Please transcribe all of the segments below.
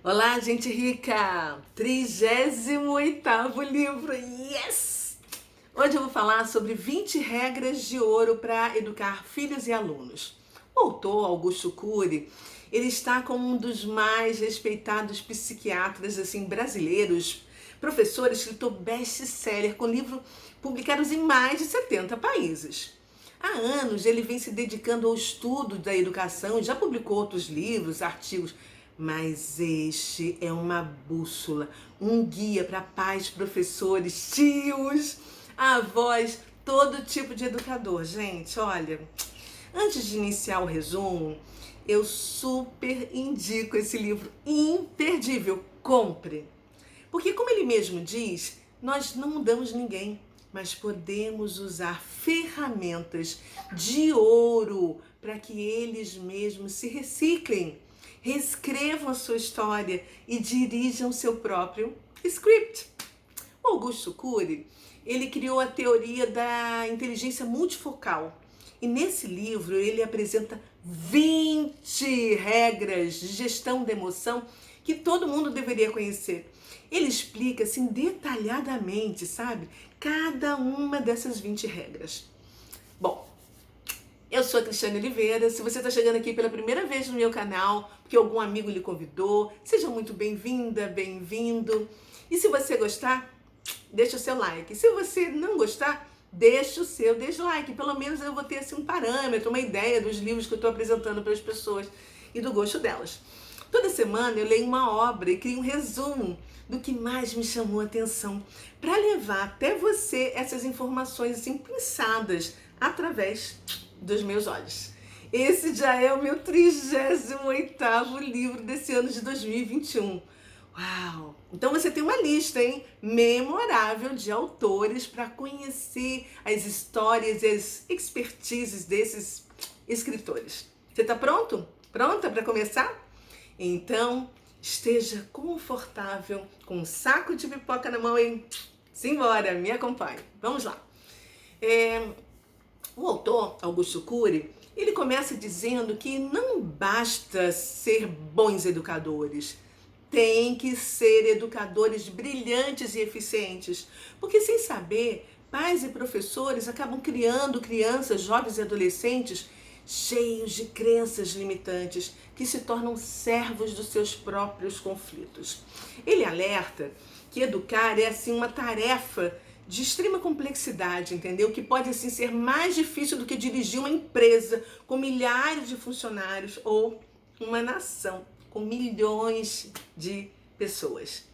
Olá, gente rica! 38º livro, yes! Hoje eu vou falar sobre 20 regras de ouro para educar filhos e alunos. O autor, Augusto Cury, ele está como um dos mais respeitados psiquiatras brasileiros, professor, escritor best-seller, com livro publicados em mais de 70 países. Há anos ele vem se dedicando ao estudo da educação e já publicou outros livros, artigos, mas este é uma bússola, um guia para pais, professores, tios, avós, todo tipo de educador. Gente, olha, antes de iniciar o resumo, eu super indico esse livro imperdível. Compre! Porque, como ele mesmo diz, nós não mudamos ninguém, mas podemos usar ferramentas de ouro para que eles mesmos se reciclem, reescrevam a sua história e dirijam seu próprio script. O Augusto Cury, ele criou a teoria da inteligência multifocal. E nesse livro ele apresenta 20 regras de gestão da emoção que todo mundo deveria conhecer. Ele explica assim detalhadamente, sabe? Cada uma dessas 20 regras. Bom, eu sou a Cristiane Oliveira. Se você está chegando aqui pela primeira vez no meu canal, porque algum amigo lhe convidou, seja muito bem-vinda, bem-vindo. E se você gostar, deixa o seu like. Se você não gostar, deixa o seu dislike. Pelo menos eu vou ter assim, um parâmetro, uma ideia dos livros que eu estou apresentando para as pessoas e do gosto delas. Toda semana eu leio uma obra e crio um resumo do que mais me chamou a atenção para levar até você essas informações assim pensadas através dos meus olhos. Esse já é o meu 38º livro desse ano de 2021. Uau! Então você tem uma lista, hein? Memorável de autores para conhecer as histórias e as expertises desses escritores. Você está pronto? Pronta para começar? Então, esteja confortável, com um saco de pipoca na mão e simbora, me acompanhe. Vamos lá. O autor, Augusto Cury, ele começa dizendo que não basta ser bons educadores, tem que ser educadores brilhantes e eficientes, porque sem saber, pais e professores acabam criando crianças, jovens e adolescentes cheios de crenças limitantes que se tornam servos dos seus próprios conflitos. Ele alerta que educar é assim uma tarefa de extrema complexidade, entendeu? Que pode assim ser mais difícil do que dirigir uma empresa com milhares de funcionários ou uma nação com milhões de pessoas.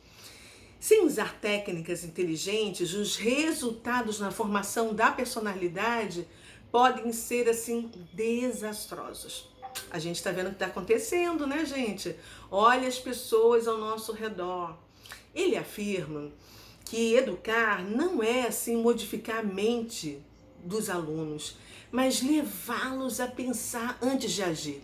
Sem usar técnicas inteligentes, os resultados na formação da personalidade podem ser assim desastrosos. A gente está vendo o que está acontecendo, né, gente? Olha as pessoas ao nosso redor. Ele afirma que educar não é assim modificar a mente dos alunos, mas levá-los a pensar antes de agir.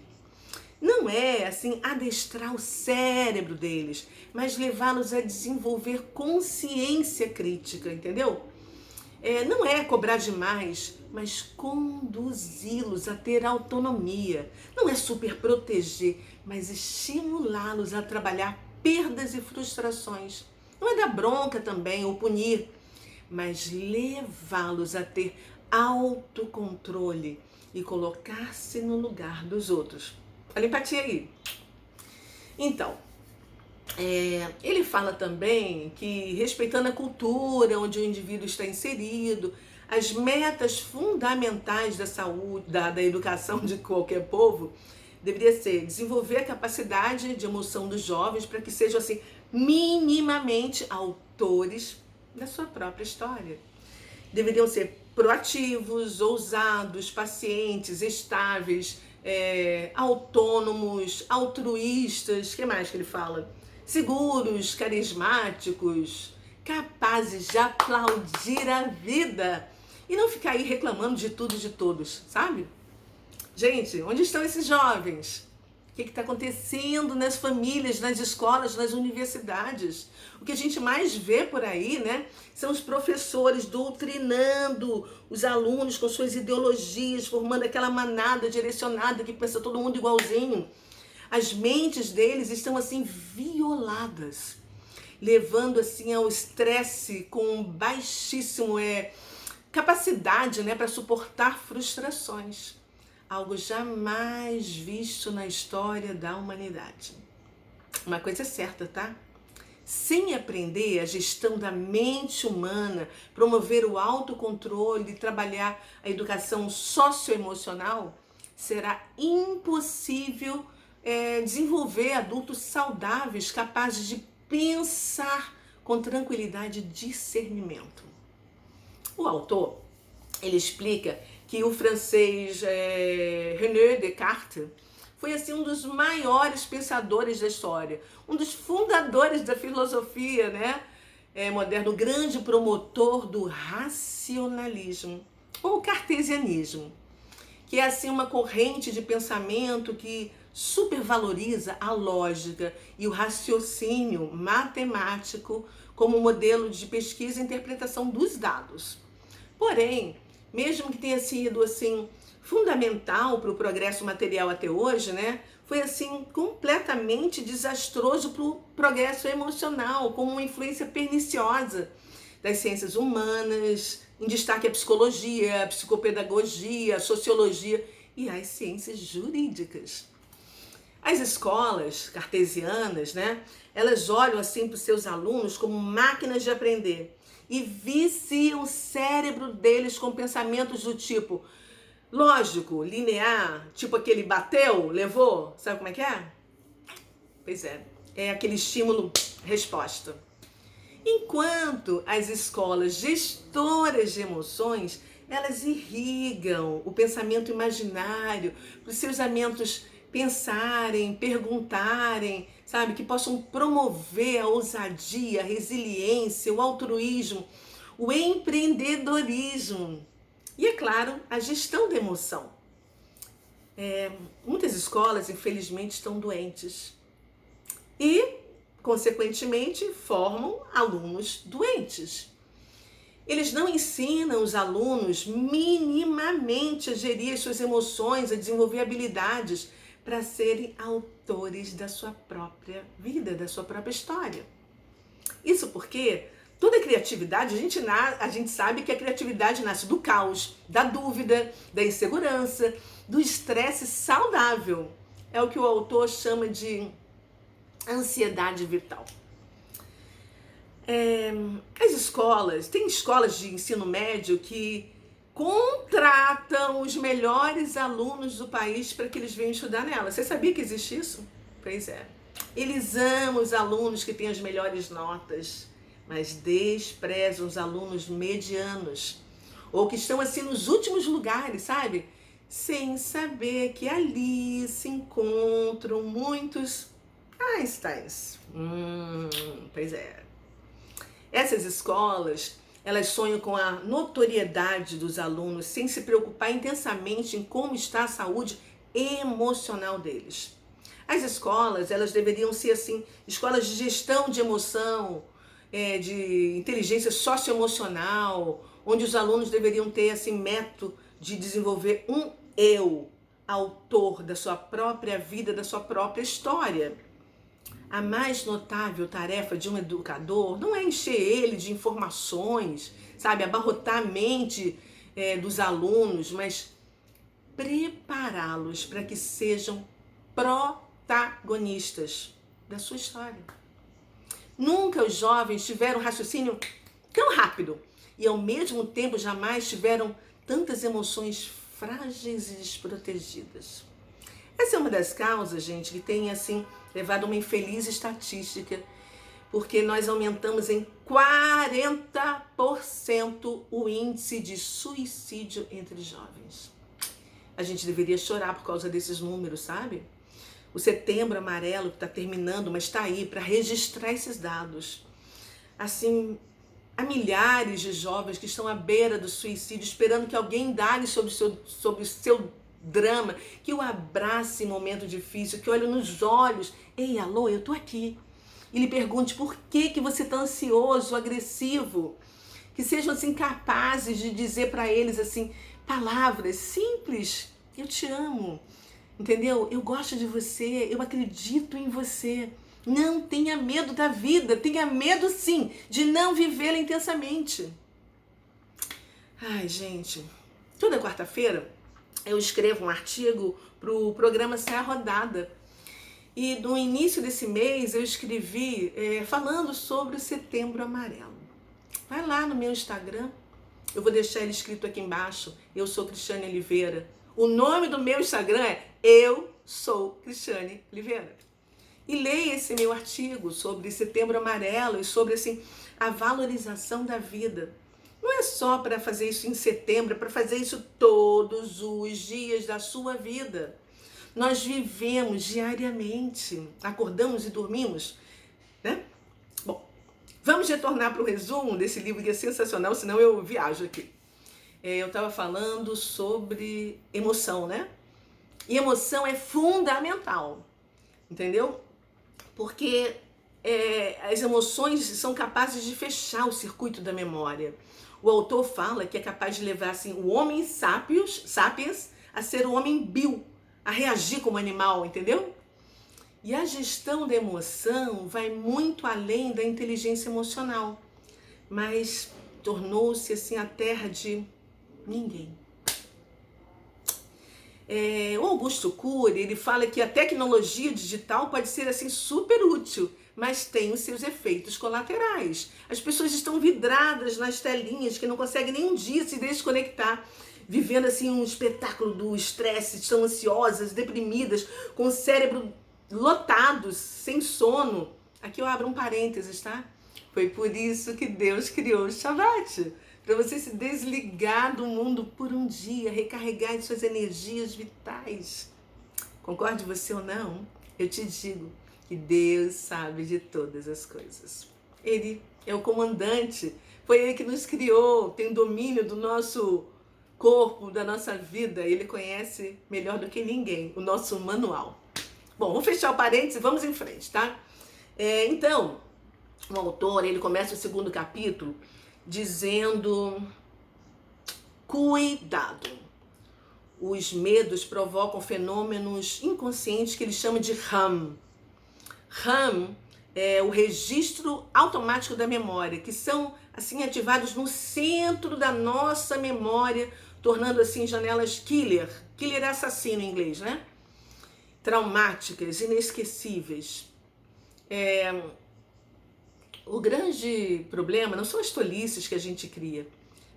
Não é assim adestrar o cérebro deles, mas levá-los a desenvolver consciência crítica, entendeu? Não é cobrar demais, mas conduzi-los a ter autonomia. Não é super proteger, mas estimulá-los a trabalhar perdas e frustrações. Não é dar bronca também ou punir, mas levá-los a ter autocontrole e colocar-se no lugar dos outros. Olha a empatia aí. Então, ele fala também que, respeitando a cultura onde o indivíduo está inserido, as metas fundamentais da saúde, da educação de qualquer povo, deveria ser desenvolver a capacidade de emoção dos jovens para que sejam assim minimamente autores da sua própria história. Deveriam ser proativos, ousados, pacientes, estáveis, autônomos, altruístas, o que mais que ele fala? Seguros, carismáticos, capazes de aplaudir a vida e não ficar aí reclamando de tudo e de todos, sabe? Gente, onde estão esses jovens? O que está acontecendo nas famílias, nas escolas, nas universidades? O que a gente mais vê por aí, né, são os professores doutrinando os alunos com suas ideologias, formando aquela manada direcionada que pensa todo mundo igualzinho. As mentes deles estão assim violadas, levando assim ao estresse com baixíssimo capacidade, né, para suportar frustrações. Algo jamais visto na história da humanidade. Uma coisa é certa, tá? Sem aprender a gestão da mente humana, promover o autocontrole e trabalhar a educação socioemocional, será impossível desenvolver adultos saudáveis capazes de pensar com tranquilidade e discernimento. O autor, ele explica que o francês René Descartes foi assim um dos maiores pensadores da história, um dos fundadores da filosofia, né, moderno, grande promotor do racionalismo ou cartesianismo, que é assim uma corrente de pensamento que supervaloriza a lógica e o raciocínio matemático como modelo de pesquisa e interpretação dos dados. Porém, mesmo que tenha sido assim fundamental para o progresso material até hoje, né, foi assim completamente desastroso para o progresso emocional, com uma influência perniciosa das ciências humanas, em destaque a psicologia, a psicopedagogia, a sociologia e as ciências jurídicas. As escolas cartesianas, né, elas olham assim para os seus alunos como máquinas de aprender e viciam o cérebro deles com pensamentos do tipo lógico, linear, tipo aquele bateu, levou, sabe como é que é? Pois é aquele estímulo-resposta. Enquanto as escolas gestoras de emoções, elas irrigam o pensamento imaginário, para os seus alunos pensarem, perguntarem, sabe, que possam promover a ousadia, a resiliência, o altruísmo, o empreendedorismo e, é claro, a gestão da emoção. Muitas escolas, infelizmente, estão doentes e, consequentemente, formam alunos doentes. Eles não ensinam os alunos minimamente a gerir as suas emoções, a desenvolver habilidades para serem autores da sua própria vida, da sua própria história. Isso porque toda criatividade, a gente sabe que a criatividade nasce do caos, da dúvida, da insegurança, do estresse saudável. É o que o autor chama de ansiedade vital. As escolas, tem escolas de ensino médio que contratam os melhores alunos do país para que eles venham estudar nela. Você sabia que existe isso? Pois é. Eles amam os alunos que têm as melhores notas, mas desprezam os alunos medianos, ou que estão assim nos últimos lugares, sabe? Sem saber que ali se encontram muitos Einsteins. Pois é. Essas escolas, elas sonham com a notoriedade dos alunos sem se preocupar intensamente em como está a saúde emocional deles. As escolas, elas deveriam ser assim, escolas de gestão de emoção, de inteligência socioemocional, onde os alunos deveriam ter assim método de desenvolver um eu, autor da sua própria vida, da sua própria história. A mais notável tarefa de um educador não é encher ele de informações, sabe, abarrotar a mente dos alunos, mas prepará-los para que sejam protagonistas da sua história. Nunca os jovens tiveram um raciocínio tão rápido e, ao mesmo tempo, jamais tiveram tantas emoções frágeis e desprotegidas. Essa é uma das causas, gente, que tem, assim, levado a uma infeliz estatística, porque nós aumentamos em 40% o índice de suicídio entre jovens. A gente deveria chorar por causa desses números, sabe? O Setembro Amarelo que está terminando, mas está aí para registrar esses dados. Assim, há milhares de jovens que estão à beira do suicídio, esperando que alguém indague sobre o seu drama, que o abrace em momento difícil, que olhe nos olhos. Ei, alô, eu tô aqui. E lhe pergunte por que você está ansioso, agressivo. Que sejam assim capazes de dizer para eles assim palavras simples. Eu te amo. entendeu? Eu gosto de você, eu acredito em você. Não tenha medo da vida, tenha medo sim de não vivê-la intensamente. Ai, gente, toda quarta-feira eu escrevo um artigo para o programa Sai a Rodada. E no início desse mês eu escrevi falando sobre o Setembro Amarelo. Vai lá no meu Instagram, eu vou deixar ele escrito aqui embaixo. Eu sou Cristiane Oliveira. O nome do meu Instagram é Eu Sou Cristiane Oliveira. E leia esse meu artigo sobre Setembro Amarelo e sobre assim, a valorização da vida. Não é só para fazer isso em setembro, é para fazer isso todos os dias da sua vida. Nós vivemos diariamente, acordamos e dormimos, né? Bom, vamos retornar para o resumo desse livro que é sensacional, senão eu viajo aqui. Eu estava falando sobre emoção, né? E emoção é fundamental, entendeu? Porque as emoções são capazes de fechar o circuito da memória. O autor fala que é capaz de levar assim, o homem sapiens a ser o homem bio, a reagir como animal, entendeu? E a gestão da emoção vai muito além da inteligência emocional, mas tornou-se assim a terra de ninguém. O Augusto Cury, ele fala que a tecnologia digital pode ser assim super útil, mas tem os seus efeitos colaterais. As pessoas estão vidradas nas telinhas que não conseguem nem um dia se desconectar, vivendo assim um espetáculo do estresse, estão ansiosas, deprimidas, com o cérebro lotado, sem sono. Aqui eu abro um parênteses, tá? Foi por isso que Deus criou o Shabbat. Para você se desligar do mundo por um dia, recarregar as suas energias vitais. Concorde você ou não, eu te digo que Deus sabe de todas as coisas. Ele é o comandante, foi Ele que nos criou, tem domínio do nosso corpo, da nossa vida. Ele conhece melhor do que ninguém o nosso manual. Bom, vou fechar o parênteses e vamos em frente, tá? Então, o autor, ele começa o segundo capítulo dizendo: cuidado. Os medos provocam fenômenos inconscientes que ele chama de RAM. RAM é o registro automático da memória, que são assim ativados no centro da nossa memória, tornando assim janelas killer. Killer é assassino em inglês, né? Traumáticas, inesquecíveis. O grande problema não são as tolices que a gente cria,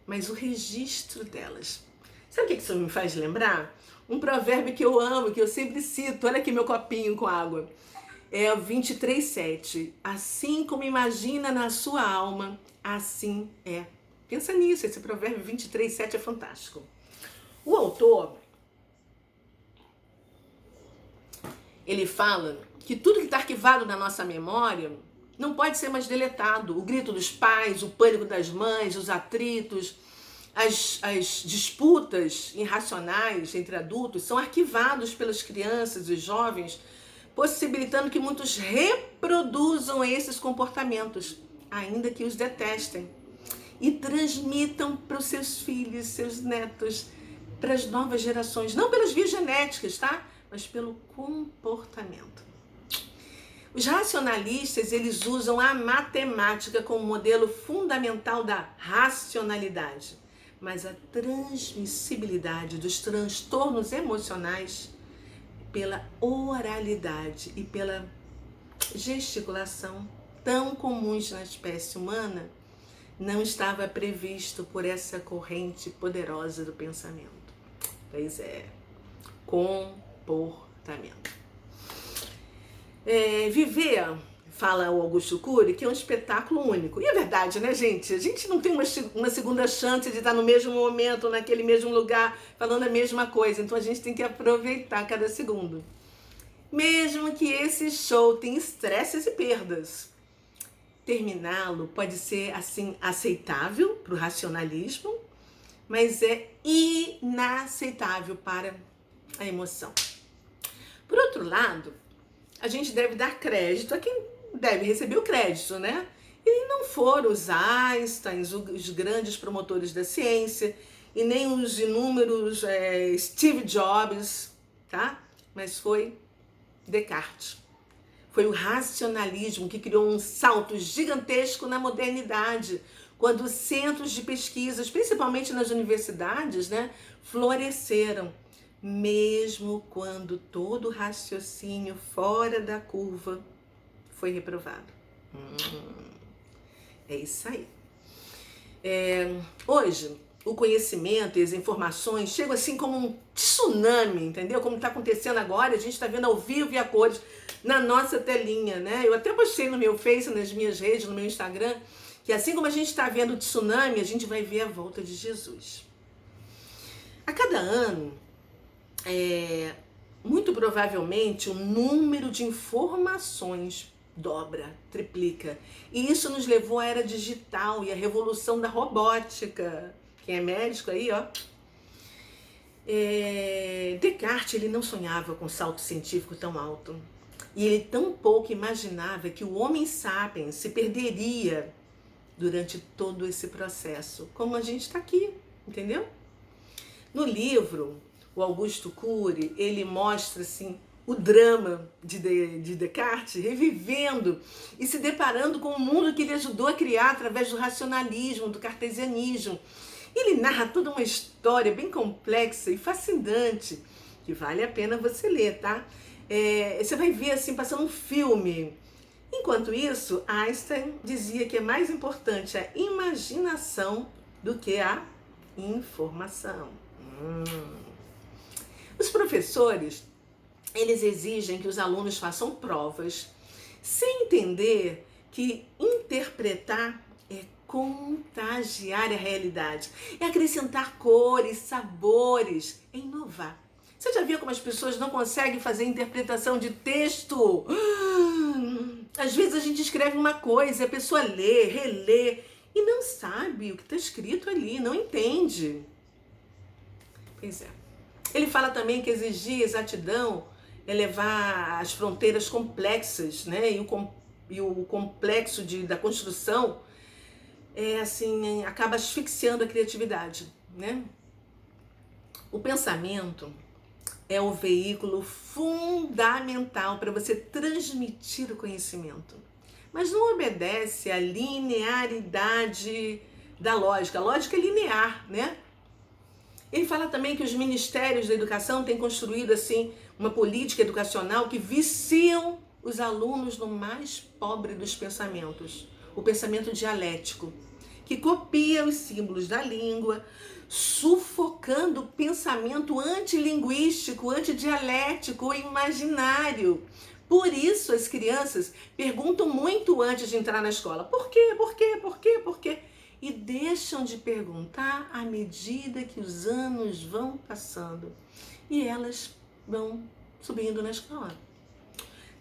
mas o registro delas. Sabe o que isso me faz lembrar? Um provérbio que eu amo, que eu sempre cito. Olha aqui meu copinho com água. É o 23:7. Assim como imagina na sua alma, assim é. Pensa nisso, esse provérbio 23:7 é fantástico. O autor, ele fala que tudo que está arquivado na nossa memória não pode ser mais deletado. O grito dos pais, o pânico das mães, os atritos, as disputas irracionais entre adultos são arquivados pelas crianças e jovens, possibilitando que muitos reproduzam esses comportamentos, ainda que os detestem, e transmitam para os seus filhos, seus netos, para as novas gerações, não pelas vias genéticas, tá? Mas pelo comportamento. Os racionalistas, eles usam a matemática como modelo fundamental da racionalidade, mas a transmissibilidade dos transtornos emocionais pela oralidade e pela gesticulação tão comuns na espécie humana não estava previsto por essa corrente poderosa do pensamento. Pois é, comportamento. Viver, fala o Augusto Cury, que é um espetáculo único. E é verdade, né, gente? A gente não tem uma segunda chance de estar no mesmo momento, naquele mesmo lugar, falando a mesma coisa. Então a gente tem que aproveitar cada segundo. Mesmo que esse show tenha estresses e perdas. Terminá-lo pode ser, assim, aceitável para o racionalismo, mas é inaceitável para a emoção. Por outro lado, a gente deve dar crédito a quem deve receber o crédito, né? E não foram os Einsteins, os grandes promotores da ciência, e nem os inúmeros Steve Jobs, tá? mas foi Descartes. Foi o racionalismo que criou um salto gigantesco na modernidade, quando centros de pesquisas, principalmente nas universidades, né, floresceram, mesmo quando todo raciocínio fora da curva foi reprovado. É isso aí. Hoje, o conhecimento e as informações chegam assim como um tsunami, entendeu? Como está acontecendo agora, a gente está vendo ao vivo e a cores na nossa telinha, né? Eu até postei no meu Face, nas minhas redes, no meu Instagram, que assim como a gente está vendo o tsunami, a gente vai ver a volta de Jesus. A cada ano, muito provavelmente, o número de informações dobra, triplica. E isso nos levou à era digital e à revolução da robótica. Quem é médico aí, ó. Descartes, ele não sonhava com um salto científico tão alto. E ele tão pouco imaginava que o Homo sapiens se perderia durante todo esse processo, como a gente está aqui, entendeu? No livro, o Augusto Cury, ele mostra assim o drama de Descartes, revivendo e se deparando com o mundo que ele ajudou a criar através do racionalismo, do cartesianismo. Ele narra toda uma história bem complexa e fascinante, que vale a pena você ler, tá? Você vai ver assim, passando um filme. Enquanto isso, Einstein dizia que é mais importante a imaginação do que a informação. Os professores, eles exigem que os alunos façam provas, sem entender que interpretar é contagiar a realidade, é acrescentar cores, sabores, é inovar. Você já viu como as pessoas não conseguem fazer interpretação de texto? Às vezes a gente escreve uma coisa, a pessoa lê, relê e não sabe o que está escrito ali, não entende. Pois é. Ele fala também que exigir exatidão é levar as fronteiras complexas, né? E o complexo da construção acaba asfixiando a criatividade, né? O pensamento é o veículo fundamental para você transmitir o conhecimento, mas não obedece à linearidade da lógica. A lógica é linear, né? Ele fala também que os ministérios da educação têm construído assim uma política educacional que viciam os alunos no mais pobre dos pensamentos, o pensamento dialético, que copia os símbolos da língua, sufocando o pensamento antilinguístico, antidialético, imaginário. Por isso as crianças perguntam muito antes de entrar na escola: por quê, por quê, por quê, por quê? E deixam de perguntar à medida que os anos vão passando e elas vão subindo na escola.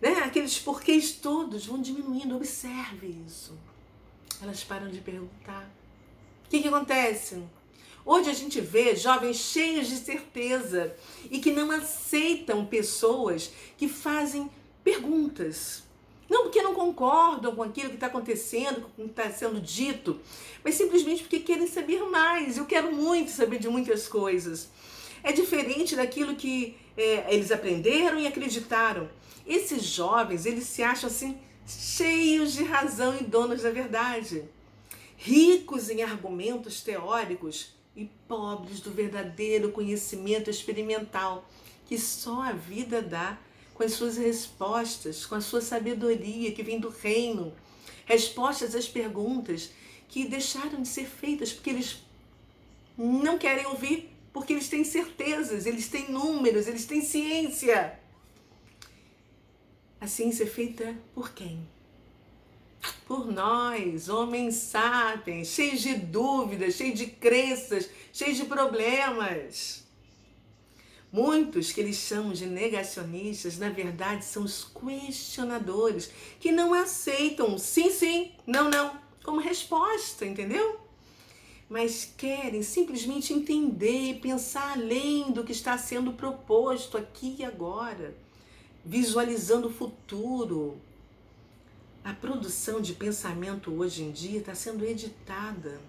Né? Aqueles porquês todos vão diminuindo, observe isso. Elas param de perguntar. O que acontece? Hoje a gente vê jovens cheios de certeza e que não aceitam pessoas que fazem perguntas. Não porque não concordam com aquilo que está acontecendo, com o que está sendo dito, mas simplesmente porque querem saber mais. Eu quero muito saber de muitas coisas. É diferente daquilo que eles aprenderam e acreditaram. Esses jovens, eles se acham assim, cheios de razão e donos da verdade. Ricos em argumentos teóricos e pobres do verdadeiro conhecimento experimental que só a vida dá, com as suas respostas, com a sua sabedoria que vem do reino. Respostas às perguntas que deixaram de ser feitas porque eles não querem ouvir, porque eles têm certezas, eles têm números, eles têm ciência. A ciência é feita por quem? Por nós, homens sapiens, cheios de dúvidas, cheios de crenças, cheios de problemas. Muitos que eles chamam de negacionistas, na verdade, são os questionadores, que não aceitam sim, sim, não, não, como resposta, entendeu? Mas querem simplesmente entender e pensar além do que está sendo proposto aqui e agora, visualizando o futuro. A produção de pensamento hoje em dia está sendo editada.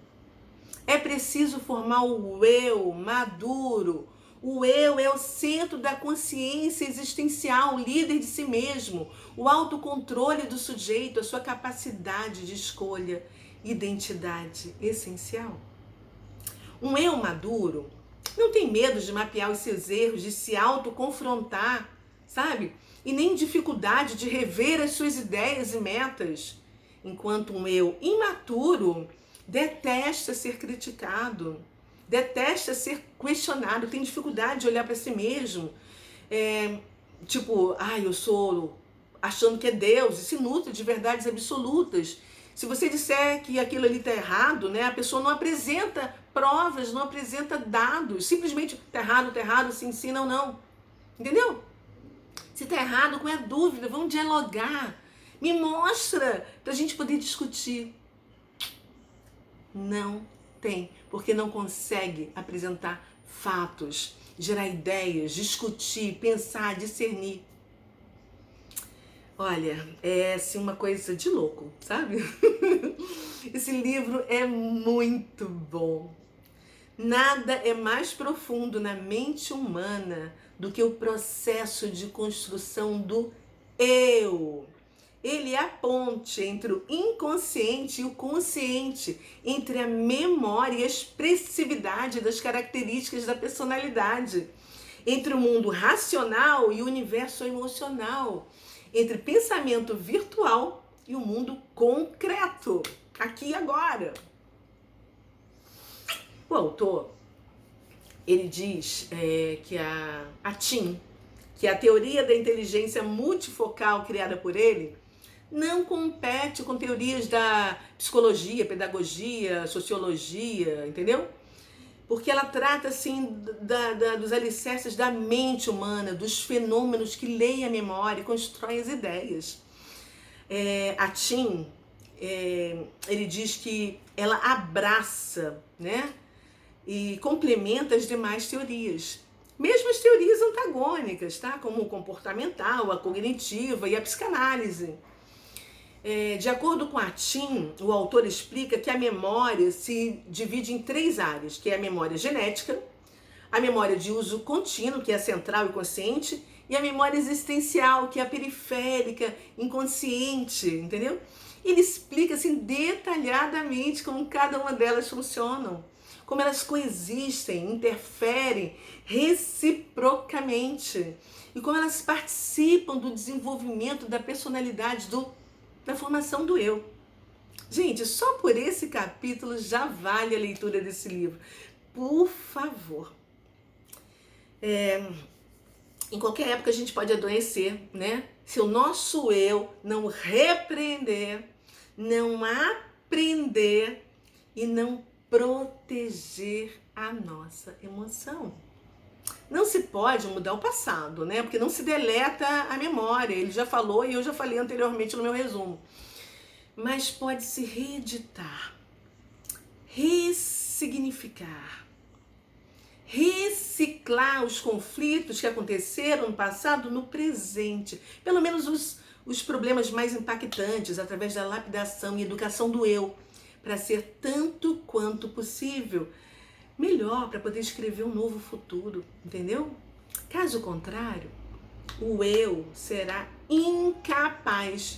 É preciso formar o eu maduro, O eu é o centro da consciência existencial, o líder de si mesmo, o autocontrole do sujeito, a sua capacidade de escolha, identidade essencial. Um eu maduro não tem medo de mapear os seus erros, de se autoconfrontar, sabe? E nem dificuldade de rever as suas ideias e metas. Enquanto um eu imaturo detesta ser criticado, detesta ser questionado, tem dificuldade de olhar para si mesmo. Eu sou achando que é Deus, e se nutre de verdades absolutas. Se você disser que aquilo ali está errado, né, a pessoa não apresenta provas, não apresenta dados, simplesmente está errado, sim, sim, não, não. Entendeu? Se está errado, qual é a dúvida? Vamos dialogar. Me mostra para a gente poder discutir. Não tem, porque não consegue apresentar fatos, gerar ideias, discutir, pensar, discernir. Olha, é assim uma coisa de louco, sabe? Esse livro é muito bom. Nada é mais profundo na mente humana do que o processo de construção do eu. Ele é a ponte entre o inconsciente e o consciente, entre a memória e a expressividade das características da personalidade, entre o mundo racional e o universo emocional, entre pensamento virtual e o mundo concreto, aqui e agora. O autor, ele diz que a TIM, que é a teoria da inteligência multifocal criada por ele, não compete com teorias da psicologia, pedagogia, sociologia, entendeu? Porque ela trata, assim, dos alicerces da mente humana, dos fenômenos que leem a memória e constroem as ideias. A TIM, ele diz que ela abraça, né, e complementa as demais teorias. Mesmo as teorias antagônicas, tá? Como o comportamental, a cognitiva e a psicanálise. De acordo com a TIM, o autor explica que a memória se divide em 3 áreas, que é a memória genética, a memória de uso contínuo, que é a central e consciente, e a memória existencial, que é a periférica, inconsciente, entendeu? Ele explica assim detalhadamente como cada uma delas funcionam, como elas coexistem, interferem reciprocamente e como elas participam do desenvolvimento da personalidade, da formação do eu. Gente, só por esse capítulo já vale a leitura desse livro. Por favor. Em qualquer época a gente pode adoecer, né? Se o nosso eu não repreender, não aprender e não proteger a nossa emoção. Não se pode mudar o passado, né? Porque não se deleta a memória. Ele já falou e eu já falei anteriormente no meu resumo. Mas pode se reeditar, ressignificar, reciclar os conflitos que aconteceram no passado no presente. Pelo menos os problemas mais impactantes, através da lapidação e educação do eu, para ser tanto quanto possível melhor, para poder escrever um novo futuro, entendeu? Caso contrário, o eu será incapaz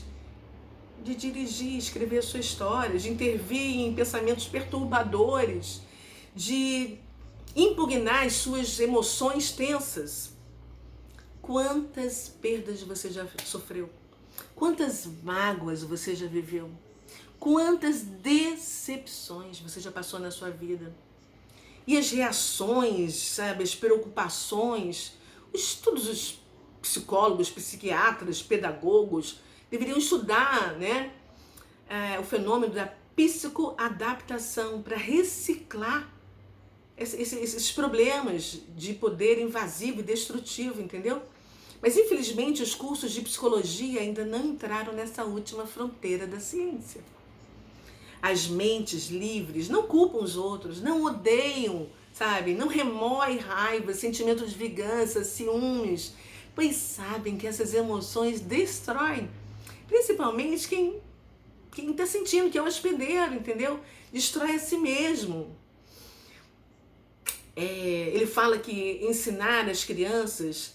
de dirigir, escrever a sua história, de intervir em pensamentos perturbadores, de impugnar as suas emoções tensas. Quantas perdas você já sofreu? Quantas mágoas você já viveu? Quantas decepções você já passou na sua vida? E as reações, sabe, as preocupações, todos os psicólogos, psiquiatras, pedagogos deveriam estudar, né, o fenômeno da psicoadaptação para reciclar esses problemas de poder invasivo e destrutivo, entendeu? Mas infelizmente os cursos de psicologia ainda não entraram nessa última fronteira da ciência. As mentes livres não culpam os outros, não odeiam, sabe? Não remoem raiva, sentimentos de vingança, ciúmes, pois sabem que essas emoções destroem, principalmente quem está sentindo, que é o hospedeiro, entendeu? Destrói a si mesmo. Ele fala que ensinar as crianças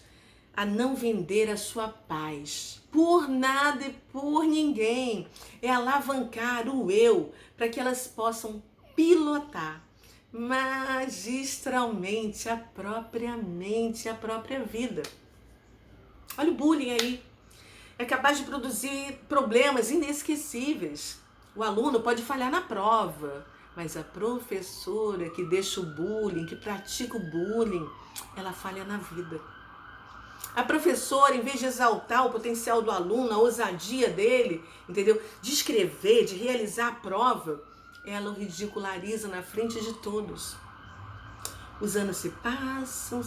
a não vender a sua paz por nada e por ninguém, é alavancar o eu para que elas possam pilotar magistralmente a própria mente, a própria vida. Olha o bullying aí. É capaz de produzir problemas inesquecíveis. O aluno pode falhar na prova, mas a professora que deixa o bullying, que pratica o bullying, ela falha na vida. A professora, em vez de exaltar o potencial do aluno, a ousadia dele, entendeu? De escrever, de realizar a prova, ela o ridiculariza na frente de todos. Os anos se passam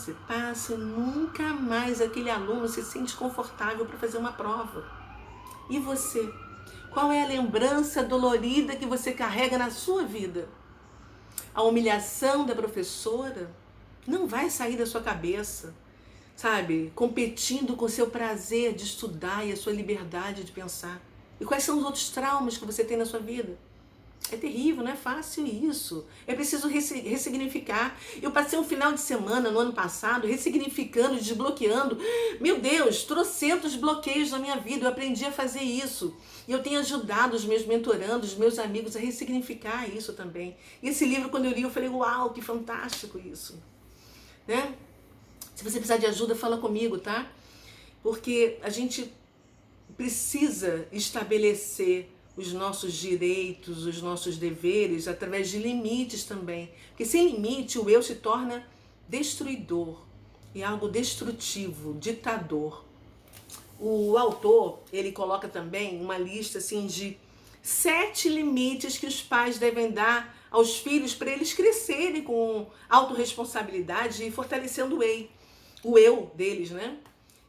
e nunca mais aquele aluno se sente confortável para fazer uma prova. E você? Qual é a lembrança dolorida que você carrega na sua vida? A humilhação da professora não vai sair da sua cabeça, sabe? Competindo com o seu prazer de estudar e a sua liberdade de pensar. E quais são os outros traumas que você tem na sua vida? É terrível, não é fácil isso. É preciso ressignificar. Eu passei um final de semana no ano passado ressignificando, desbloqueando. Meu Deus, trocentos bloqueios na minha vida. Eu aprendi a fazer isso. E eu tenho ajudado os meus mentorandos, os meus amigos a ressignificar isso também. E esse livro, quando eu li, eu falei, uau, que fantástico isso. Né? Se você precisar de ajuda, fala comigo, tá? Porque a gente precisa estabelecer os nossos direitos, os nossos deveres, através de limites também. Porque sem limite, o eu se torna destruidor e algo destrutivo, ditador. O autor, ele coloca também uma lista assim, de 7 limites que os pais devem dar aos filhos para eles crescerem com autorresponsabilidade e fortalecendo o eu deles, né?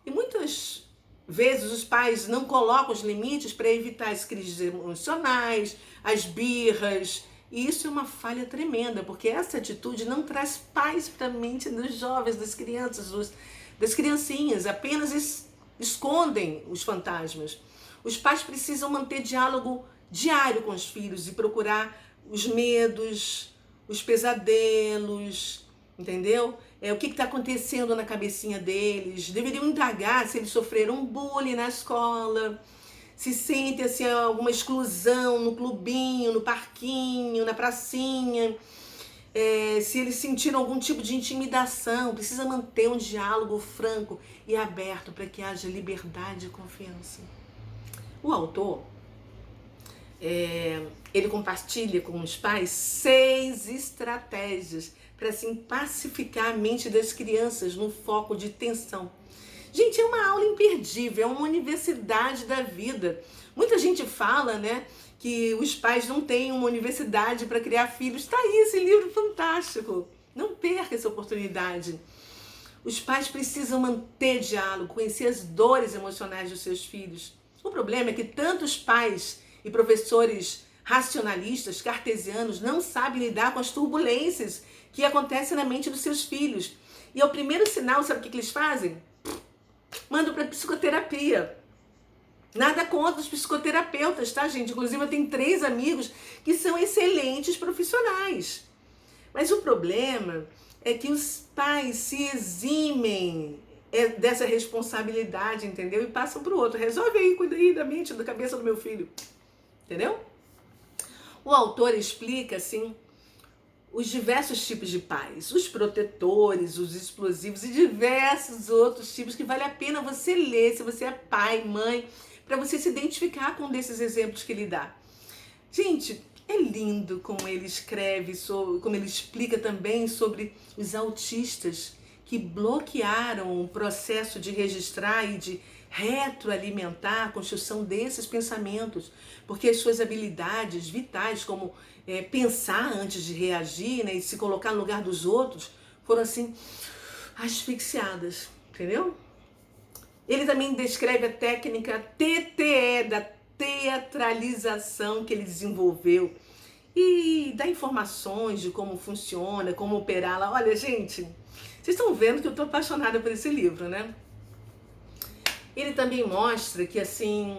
E muitas vezes os pais não colocam os limites para evitar as crises emocionais, as birras, e isso é uma falha tremenda, porque essa atitude não traz paz para a mente dos jovens, das crianças, das criancinhas, apenas escondem os fantasmas. Os pais precisam manter diálogo diário com os filhos e procurar os medos, os pesadelos, entendeu? O que está acontecendo na cabecinha deles. Deveriam indagar se eles sofreram bullying na escola, se sentem assim, alguma exclusão no clubinho, no parquinho, na pracinha, se eles sentiram algum tipo de intimidação. Precisa manter um diálogo franco e aberto para que haja liberdade e confiança. O autor, ele compartilha com os pais 6 estratégias para assim pacificar a mente das crianças no foco de tensão. Gente, é uma aula imperdível, é uma universidade da vida. Muita gente fala, né, que os pais não têm uma universidade para criar filhos. Está aí esse livro fantástico. Não perca essa oportunidade. Os pais precisam manter diálogo, conhecer as dores emocionais dos seus filhos. O problema é que tantos pais e professores racionalistas, cartesianos, não sabem lidar com as turbulências que acontecem na mente dos seus filhos. E é o primeiro sinal, sabe o que eles fazem? Mandam para psicoterapia. Nada contra os psicoterapeutas, tá, gente? Inclusive, eu tenho 3 amigos que são excelentes profissionais. Mas o problema é que os pais se eximem dessa responsabilidade, entendeu? E passam para o outro. Resolve aí, cuida aí da mente, da cabeça do meu filho. Entendeu? O autor explica, assim, os diversos tipos de pais, os protetores, os explosivos e diversos outros tipos que vale a pena você ler, se você é pai, mãe, para você se identificar com um desses exemplos que ele dá. Gente, é lindo como ele escreve, como ele explica também sobre os autistas que bloquearam o processo de registrar e de retroalimentar a construção desses pensamentos, porque as suas habilidades vitais, como pensar antes de reagir, né, e se colocar no lugar dos outros, foram assim asfixiadas, entendeu? Ele também descreve a técnica TTE, da teatralização, que ele desenvolveu, e dá informações de como funciona, como operar lá. Olha, gente, vocês estão vendo que eu estou apaixonada por esse livro, né? Ele também mostra que, assim,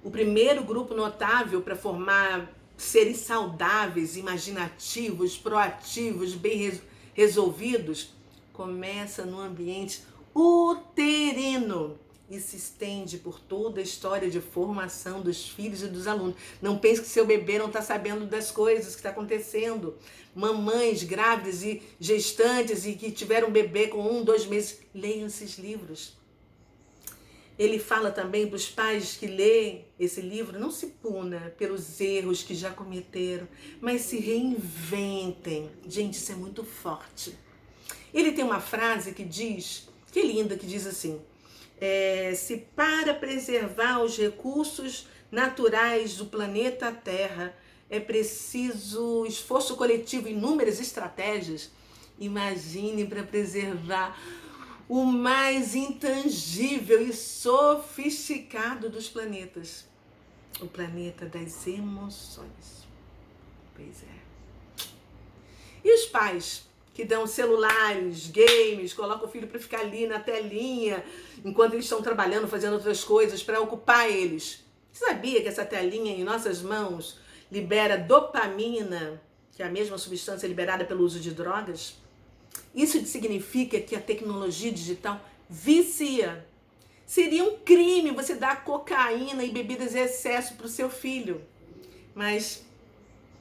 o primeiro grupo notável para formar seres saudáveis, imaginativos, proativos, bem resolvidos, começa no ambiente uterino e se estende por toda a história de formação dos filhos e dos alunos. Não pense que seu bebê não está sabendo das coisas que está acontecendo. Mamães grávidas e gestantes e que tiveram bebê com 1, 2 meses, leiam esses livros. Ele fala também para os pais que leem esse livro, não se puna pelos erros que já cometeram, mas se reinventem. Gente, isso é muito forte. Ele tem uma frase que diz, que linda, que diz assim: se para preservar os recursos naturais do planeta Terra é preciso esforço coletivo e inúmeras estratégias, imagine para preservar o mais intangível e sofisticado dos planetas, o planeta das emoções. Pois é. E os pais que dão celulares, games, colocam o filho para ficar ali na telinha, enquanto eles estão trabalhando, fazendo outras coisas, para ocupar eles. Você sabia que essa telinha em nossas mãos libera dopamina, que é a mesma substância liberada pelo uso de drogas? Isso significa que a tecnologia digital vicia. Seria um crime você dar cocaína e bebidas em excesso para o seu filho. Mas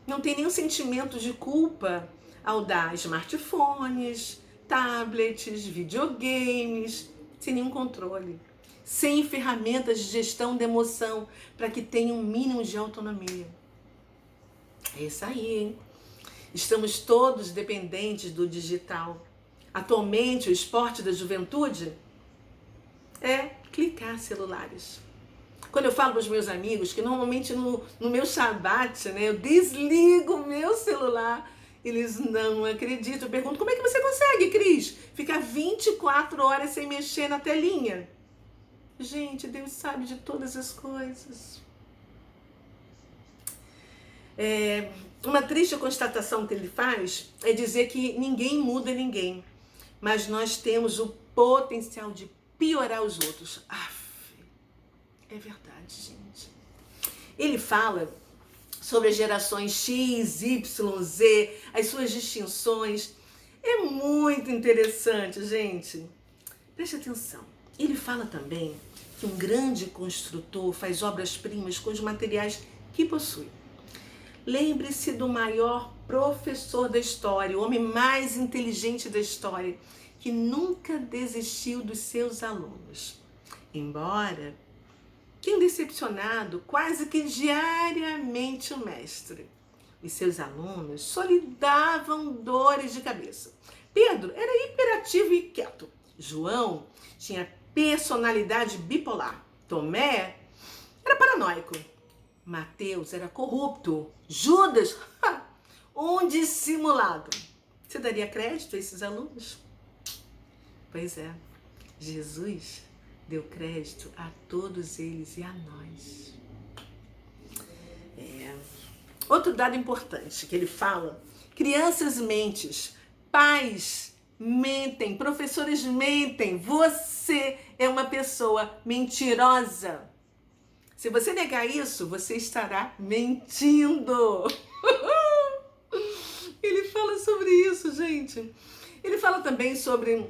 não tem nenhum sentimento de culpa ao dar smartphones, tablets, videogames, sem nenhum controle, sem ferramentas de gestão de emoção para que tenha um mínimo de autonomia. É isso aí, hein? Estamos todos dependentes do digital. Atualmente, o esporte da juventude é clicar celulares. Quando eu falo para os meus amigos que normalmente no meu Shabbat, né, eu desligo o meu celular, eles não acreditam. Eu pergunto, como é que você consegue, Cris, ficar 24 horas sem mexer na telinha? Gente, Deus sabe de todas as coisas. Uma triste constatação que ele faz é dizer que ninguém muda ninguém, mas nós temos o potencial de piorar os outros. É verdade, gente. Ele fala sobre as gerações X, Y, Z, as suas distinções. É muito interessante, gente. Preste atenção. Ele fala também que um grande construtor faz obras-primas com os materiais que possui. Lembre-se do maior professor da história, o homem mais inteligente da história, que nunca desistiu dos seus alunos. Embora tenha decepcionado quase que diariamente o mestre, os seus alunos só lhe davam dores de cabeça. Pedro era hiperativo e quieto. João tinha personalidade bipolar. Tomé era paranoico. Mateus era corrupto. Judas, um dissimulado. Você daria crédito a esses alunos? Pois é, Jesus deu crédito a todos eles e a nós. Outro dado importante que ele fala: crianças mentem, pais mentem, professores mentem. Você é uma pessoa mentirosa. Se você negar isso, você estará mentindo. Ele fala sobre isso, gente. Ele fala também sobre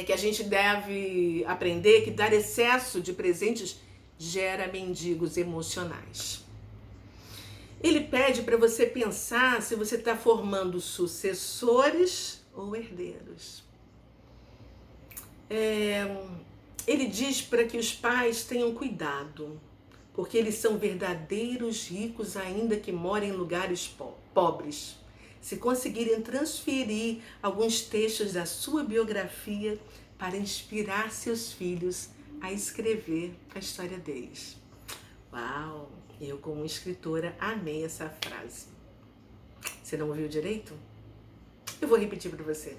que a gente deve aprender que dar excesso de presentes gera mendigos emocionais. Ele pede para você pensar se você está formando sucessores ou herdeiros. Ele diz para que os pais tenham cuidado, porque eles são verdadeiros ricos ainda que morem em lugares pobres. Se conseguirem transferir alguns textos da sua biografia para inspirar seus filhos a escrever a história deles. Uau! Eu, como escritora, amei essa frase. Você não ouviu direito? Eu vou repetir para você.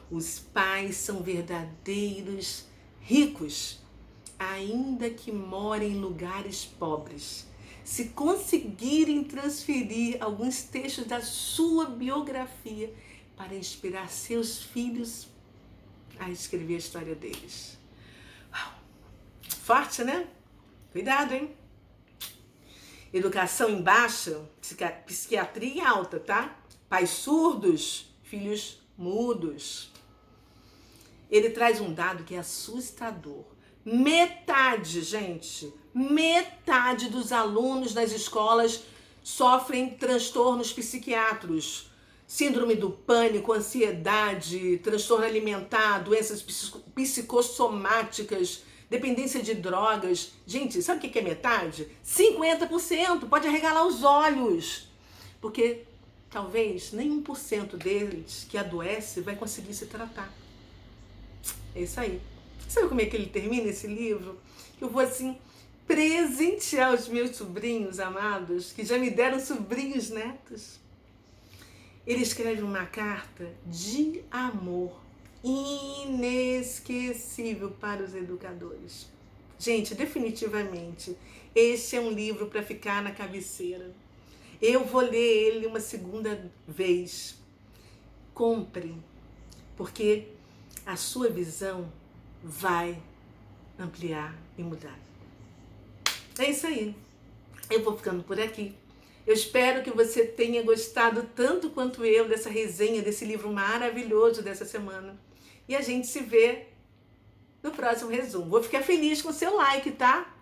Os pais são verdadeiros ricos, ainda que morem em lugares pobres. Se conseguirem transferir alguns textos da sua biografia para inspirar seus filhos a escrever a história deles. Uau. Forte, né? Cuidado, hein? Educação em baixa, psiquiatria em alta, tá? Pais surdos, filhos mudos. Ele traz um dado que é assustador. Metade, gente, metade dos alunos nas escolas sofrem transtornos psiquiátricos. Síndrome do pânico, ansiedade, transtorno alimentar, doenças psicossomáticas, dependência de drogas. Gente, sabe o que é metade? 50%, pode arregalar os olhos. Porque talvez nem 1% deles que adoece vai conseguir se tratar. É isso aí. Sabe como é que ele termina esse livro? Eu vou assim presentear os meus sobrinhos amados, que já me deram sobrinhos netos. Ele escreve uma carta de amor inesquecível para os educadores. Gente, definitivamente, este é um livro para ficar na cabeceira. Eu vou ler ele uma segunda vez. Compre, porque a sua visão vai ampliar e mudar. É isso aí. Eu vou ficando por aqui. Eu espero que você tenha gostado tanto quanto eu dessa resenha, desse livro maravilhoso dessa semana. E a gente se vê no próximo resumo. Vou ficar feliz com o seu like, tá?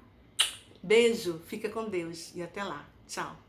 Beijo, fica com Deus e até lá. Tchau.